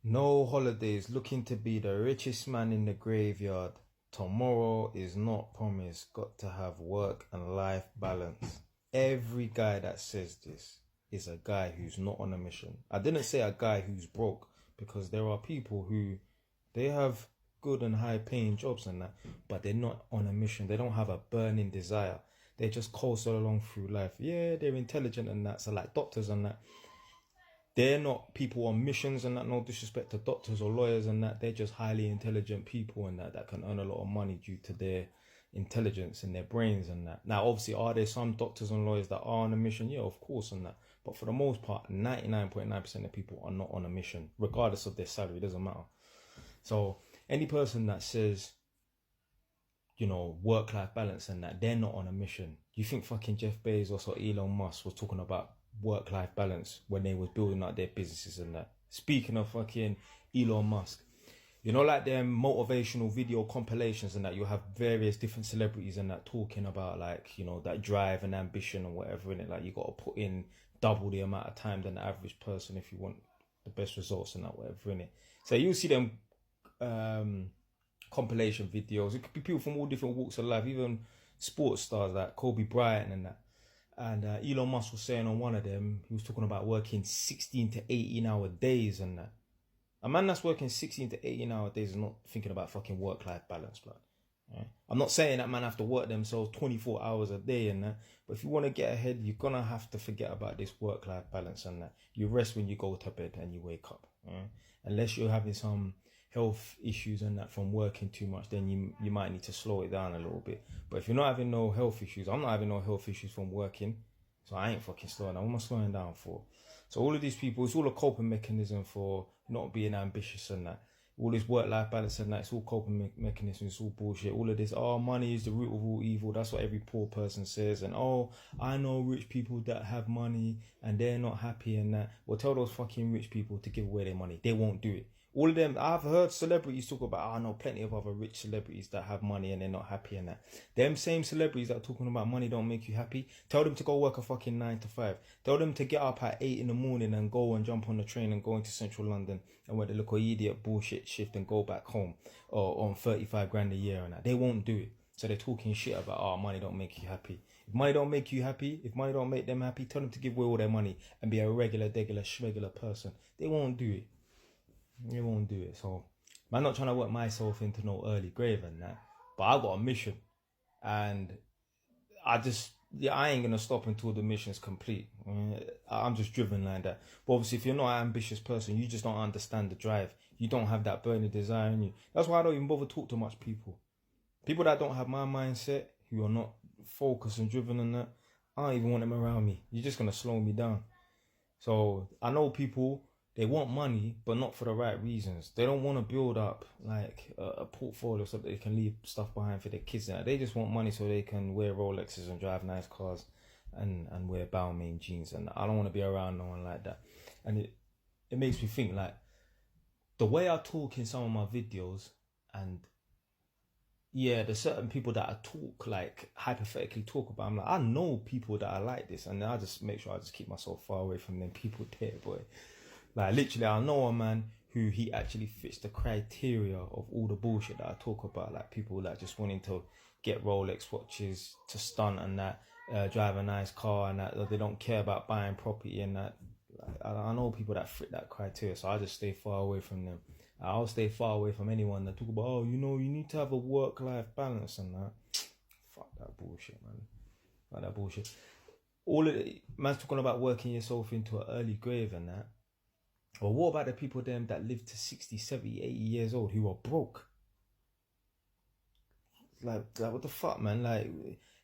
No holidays, looking to be the richest man in the graveyard. Tomorrow is not promised. Got to have work and life balance. Every guy that says this is a guy who's not on a mission. I didn't say a guy who's broke, because there are people who they have good and high paying jobs and that, but they're not on a mission. They don't have a burning desire. They just coastal along through life. Yeah, they're intelligent and that. So like doctors and that, they're not people on missions and that, no disrespect to doctors or lawyers and that. They're just highly intelligent people and that can earn a lot of money due to their intelligence and their brains and that. Now, obviously, are there some doctors and lawyers that are on a mission? Yeah, of course, and that. But for the most part, 99.9% of people are not on a mission, regardless of their salary. It doesn't matter. So any person that says, work-life balance and that, they're not on a mission. You think fucking Jeff Bezos or Elon Musk was talking about work-life balance when they was building out their businesses and that? Speaking of fucking Elon Musk, like them motivational video compilations and that, you have various different celebrities and that talking about like, that drive and ambition or whatever in it. Like, you got to put in double the amount of time than the average person if you want the best results and that, whatever in it. So you'll see them compilation videos. It could be people from all different walks of life, even sports stars like Kobe Bryant and that. And Elon Musk was saying on one of them, he was talking about working 16 to 18 hour days and that. A man that's working 16 to 18 hour days is not thinking about fucking work-life balance, blood. Right? I'm not saying that man have to work themselves 24 hours a day and that, but if you want to get ahead, you're going to have to forget about this work-life balance and that. You rest when you go to bed and you wake up. Right? Unless you're having some health issues and that from working too much, then you might need to slow it down a little bit. But if you're not having no health issues, I'm not having no health issues from working, so I ain't fucking slowing down. What am I slowing down for? So all of these people, it's all a coping mechanism for not being ambitious and that. All this work-life balance and that, it's all coping mechanism. It's all bullshit. All of this, money is the root of all evil. That's what every poor person says. And I know rich people that have money and they're not happy and that. Well, tell those fucking rich people to give away their money. They won't do it. All of them, I've heard celebrities talk about, I know plenty of other rich celebrities that have money and they're not happy and that. Them same celebrities that are talking about money don't make you happy, tell them to go work a fucking 9 to 5. Tell them to get up at 8 in the morning and go and jump on the train and go into central London and work the little idiot bullshit shift and go back home or on 35 grand a year and that. They won't do it. So they're talking shit about, money don't make you happy. If money don't make you happy, if money don't make them happy, tell them to give away all their money and be a regular, schmegular person. They won't do it. They won't do it. So I'm not trying to work myself into no early grave and that, but I got a mission and I ain't gonna stop until the mission's complete. I'm just driven like that. But obviously, if you're not an ambitious person, you just don't understand the drive. You don't have that burning desire in you. That's why I don't even bother talk to much people. People that don't have my mindset, who are not focused and driven on that, I don't even want them around me. You're just gonna slow me down. So I know people, they want money, but not for the right reasons. They don't want to build up like a portfolio so that they can leave stuff behind for their kids. They just want money so they can wear Rolexes and drive nice cars and wear Balmain jeans. And I don't want to be around no one like that. And it makes me think, like, the way I talk in some of my videos, and yeah, there's certain people that I talk, like, hypothetically talk about. I'm like, I know people that are like this, and I just make sure I just keep myself far away from them people there, boy. Like, literally, I know a man who he actually fits the criteria of all the bullshit that I talk about. Like, people that just wanting to get Rolex watches to stunt and that, drive a nice car and that, they don't care about buying property and that. Like, I know people that fit that criteria, so I just stay far away from them. I'll stay far away from anyone that talk about, you need to have a work-life balance and that. Fuck that bullshit, man. Fuck that bullshit. All of it, man's talking about working yourself into an early grave and that. Well, what about the people them that live to 60, 70, 80 years old who are broke? Like what the fuck, man? Like,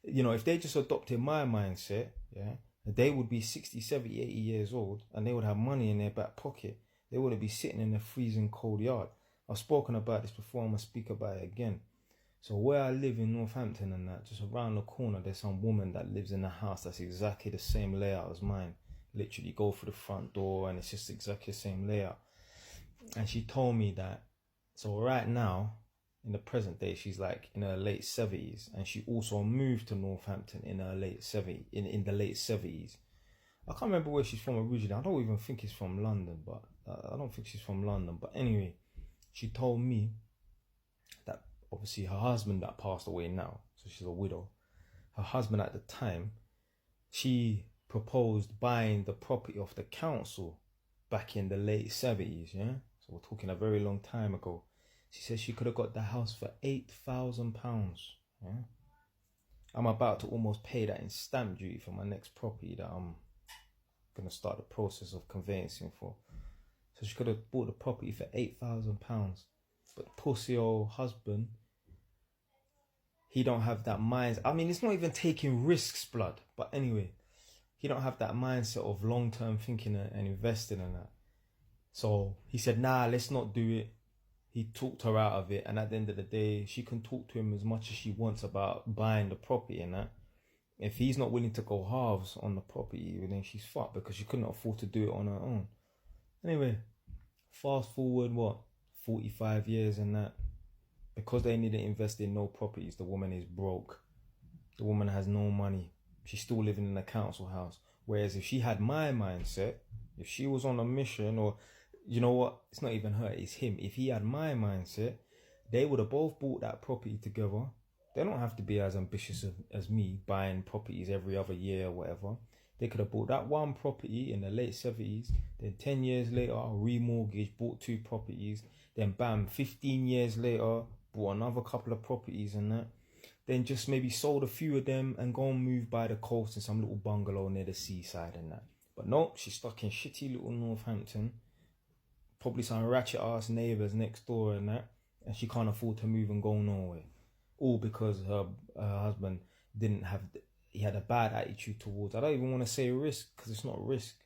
if they just adopted my mindset, yeah, they would be 60, 70, 80 years old and they would have money in their back pocket. They wouldn't be sitting in a freezing cold yard. I've spoken about this before, I'm going to speak about it again. So where I live in Northampton and that, just around the corner, there's some woman that lives in a house that's exactly the same layout as mine. Literally go through the front door and it's just exactly the same layout. And she told me that, so right now, in the present day, she's like in her late 70s, and she also moved to Northampton in her late 70s, in the late 70s. I can't remember where she's from originally. I don't even think it's from London, but I don't think she's from London, but anyway, she told me that obviously her husband that passed away now, so she's a widow. Her husband at the time, she proposed buying the property of the council back in the late 70s, yeah? So we're talking a very long time ago. She said she could have got the house for £8,000, yeah? I'm about to almost pay that in stamp duty for my next property that I'm going to start the process of conveyancing for. So she could have bought the property for £8,000. But the pussy old husband, he don't have that mind. I mean, it's not even taking risks, blood. But anyway, he don't have that mindset of long-term thinking and investing in that. So he said, nah, let's not do it. He talked her out of it. And at the end of the day, she can talk to him as much as she wants about buying the property and that. If he's not willing to go halves on the property, then she's fucked because she couldn't afford to do it on her own. Anyway, fast forward, 45 years and that. Because they need to invest in no properties, the woman is broke. The woman has no money. She's still living in a council house. Whereas if she had my mindset, if she was on a mission, or you know what, it's not even her, it's him. If he had my mindset, they would have both bought that property together. They don't have to be as ambitious as me, buying properties every other year or whatever. They could have bought that one property in the late 70s, then 10 years later, remortgaged, bought 2 properties, then bam, 15 years later, bought another couple of properties and that. Then just maybe sold a few of them and go and move by the coast in some little bungalow near the seaside and that. But no, she's stuck in shitty little Northampton. Probably some ratchet ass neighbours next door and that. And she can't afford to move and go nowhere. All because her husband he had a bad attitude towards, I don't even want to say risk because it's not risk.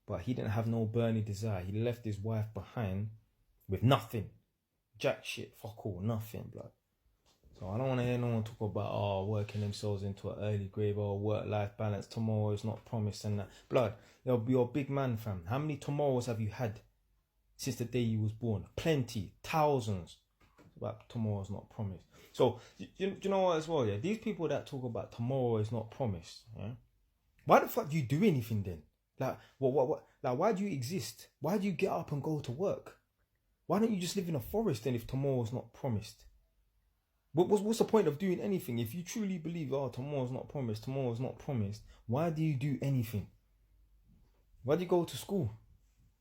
But he didn't have no burning desire. He left his wife behind with nothing. Jack shit, fuck all, nothing, blood. So I don't want to hear no one talk about working themselves into an early grave or work-life balance. Tomorrow is not promised and that. Blood, you're a big man, fam. How many tomorrows have you had since the day you was born? Plenty, thousands. But tomorrow is not promised. So you know what as well, yeah? These people that talk about tomorrow is not promised, yeah? Why the fuck do you do anything then? Like, what? Like, why do you exist? Why do you get up and go to work? Why don't you just live in a forest then if tomorrow is not promised? What's the point of doing anything? If you truly believe, tomorrow's not promised, why do you do anything? Why do you go to school?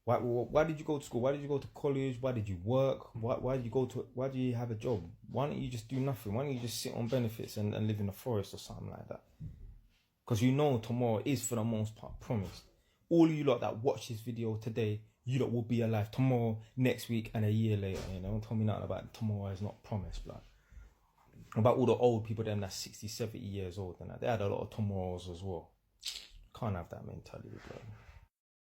Why did you go to school? Why did you go to college? Why did you work? Why do you have a job? Why don't you just do nothing? Why don't you just sit on benefits and live in a forest or something like that? Because you know tomorrow is for the most part promised. All of you lot that watch this video today, you lot will be alive tomorrow, next week, and a year later. You know, don't tell me nothing about tomorrow is not promised, blood. About all the old people, them that's 60, 70 years old and that. They had a lot of tomorrows as well. Can't have that mentality, blood.